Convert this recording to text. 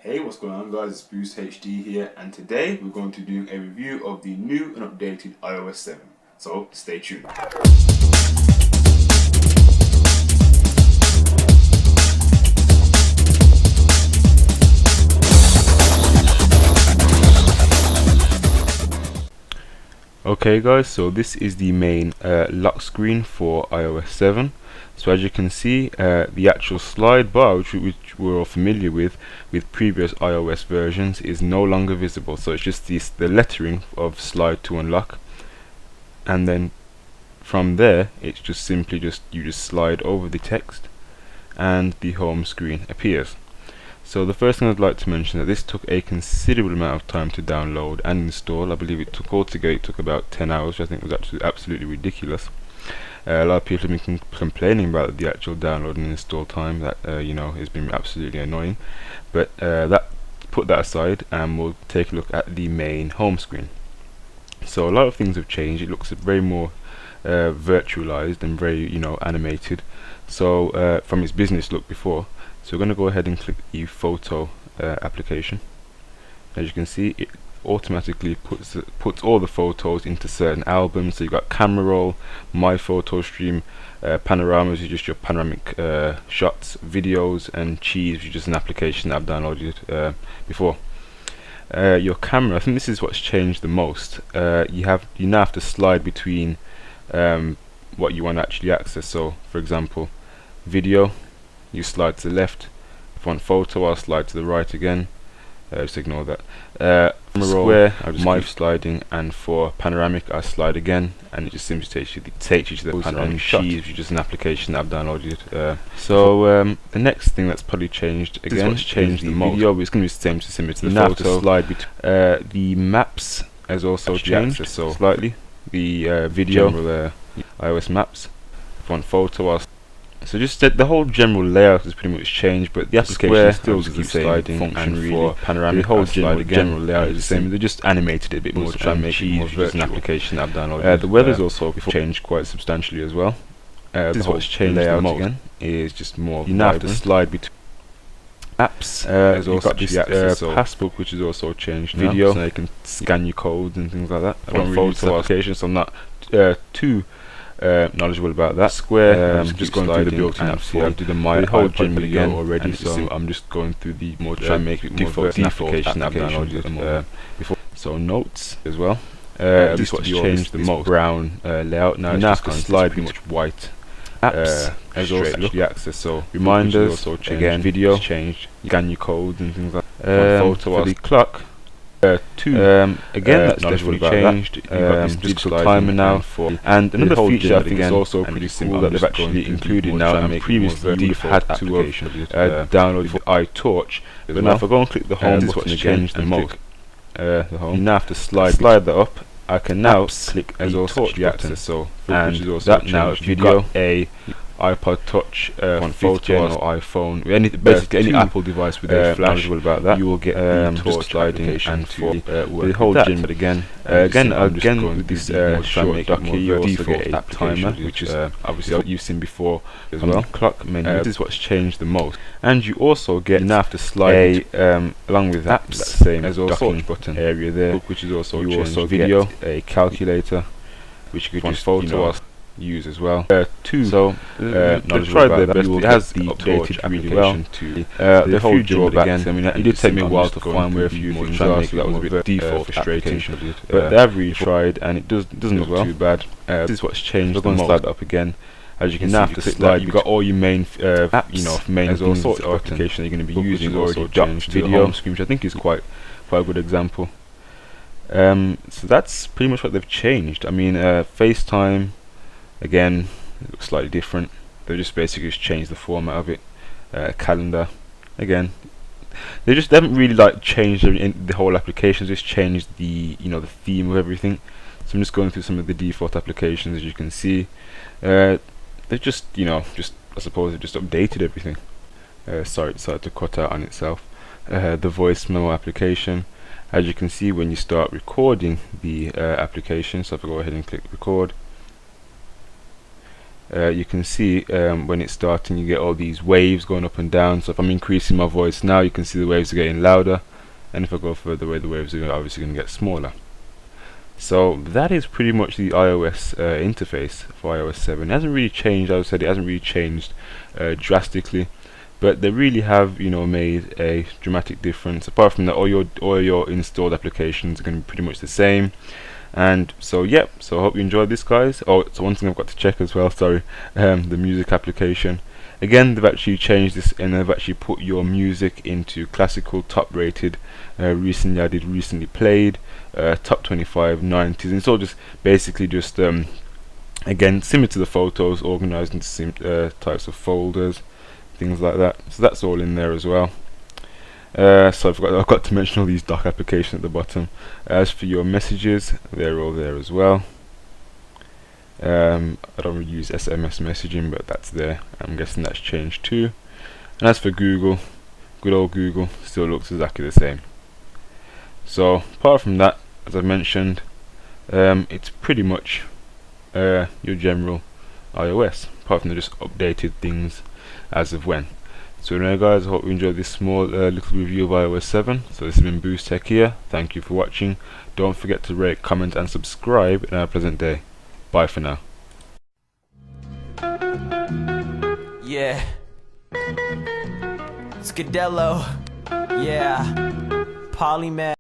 Hey, what's going on guys, it's Boost HD here, and today we're going to do a review of the new and updated iOS 7, so stay tuned. Okay guys, so this is the main lock screen for iOS 7. So as you can see, the actual slide bar, which we're all familiar with previous iOS versions, is no longer visible. So it's just the lettering of slide to unlock, and then from there it's just simply you just slide over the text and the home screen appears. So the first thing I'd like to mention that this took a considerable amount of time to download and install. I believe it took altogether about 10 hours, which I think was actually absolutely ridiculous. A lot of people have been complaining about the actual download and install time that has been absolutely annoying. But put that aside, and we'll take a look at the main home screen. So a lot of things have changed. It looks very more virtualized and very animated. So from its business look before. So we're going to go ahead and click the photo application. As you can see, it automatically puts all the photos into certain albums. So you've got camera roll, my photo stream, panoramas, which is just your panoramic shots, videos, and cheese, which is just an application that I've downloaded before. Your camera, I think this is what's changed the most. You now have to slide between what you want to actually access. So for example, video, you slide to the left. If I want photo, I'll slide to the right again. Just ignore that. Square, my sliding, and for panoramic, I slide again, and it just simply takes you to the panoramic shot, which is just an application that I've downloaded. So the next thing that's probably changed again, what's changed the video, it's going to be similar to the photo. Slide between the maps has also changed so slightly. The video, iOS maps. If I want photo, I'll so just the whole general layout has pretty much changed, but the application still keeps the same function really. For panoramic, the whole general layout is the same. They just animated it a bit more to try and make it more virtual. An application I've downloaded. The weather's also changed quite substantially as well. This is what's changed the most again. Is just more. You now have to slide between apps. There's also got this passbook, which is also changed. Video, so you can scan your codes and things like that. Photo applications, so I'm not too knowledgeable about that. Square, just going through the built-in apps here. I've done the whole general again already, so I'm just going through the more try and make it more default application I've downloaded before. So notes as well. This is what's changed the most. Brown layout now. Now to slide pretty much white. Apps as also actually access. So reminders also changed. Again, video changed. Scan your codes and things like that. Photo for the clock. Again, that's definitely changed. You've got this digital timer now and another feature I think is also pretty simple that they've actually included now, and previously you've had to download for iTorch. But now if I go and click the home button again and click the home, you now have to slide that up. I can now click as also access, so and that now if you've got a iPod Touch, on photo or iPhone, basically any Apple device with a flash, about that, you will get the Torch sliding and for the whole general again. Again with this short docker, you also get a timer, which is obviously what you've seen before as well. Clock menu. This is what's changed the most, and you also get now have to slide along with that same as docking button area there, which is also you changed. Also video, a calculator, which you could just photo use as well. So they've tried their best. It has the updated really well. The whole drawbacks. I mean, it did take me a while to find where a few things are, so that was a bit default frustrating. But they have really tried, and it doesn't look too bad. This is what's changed. We're going to slide that up again. As you can now have to slide, you've got all your main apps, main things or application you're going to be using. Also changed video home screen, which I think is quite a good example. So that's pretty much what they've changed. I mean, FaceTime. Again, it looks slightly different. They just basically changed the format of it. Calendar, again, they haven't really changed the whole application. Just changed the the theme of everything. So I'm just going through some of the default applications. As you can see, they've just I suppose they've just updated everything. Sorry, it decided to cut out on itself. The voice memo application. As you can see, when you start recording the application, so if I go ahead and click record. you can see when it's starting, you get all these waves going up and down. So if I'm increasing my voice now, you can see the waves are getting louder, and if I go further away, the waves are obviously going to get smaller. So that is pretty much the iOS interface for iOS 7. It hasn't really changed. As I said, it hasn't really changed drastically, but they really have, you know, made a dramatic difference. Apart from that, all your installed applications are going to be pretty much the same. And so yeah, so I hope you enjoyed this, guys. Oh, so one thing I've got to check as well, sorry, the music application. Again, they've actually changed this, and they've actually put your music into classical, top rated, recently added, recently played, top 25, 90s, and it's all just basically just again, similar to the photos, organized into types of folders, things like that. So that's all in there as well. So I've got to mention all these dock applications at the bottom. As for your messages, they're all there as well. I don't really use SMS messaging, but that's there. I'm guessing that's changed too. And as for Google, good old Google still looks exactly the same. So apart from that, as I mentioned, it's pretty much your general iOS, apart from the just updated things as of when. So anyway, guys, I hope you enjoyed this small little review of iOS 7. So this has been Boost Tech here. Thank you for watching. Don't forget to rate, comment and subscribe, and have a pleasant day. Bye for now. Yeah. Scadello. Yeah. Polymath.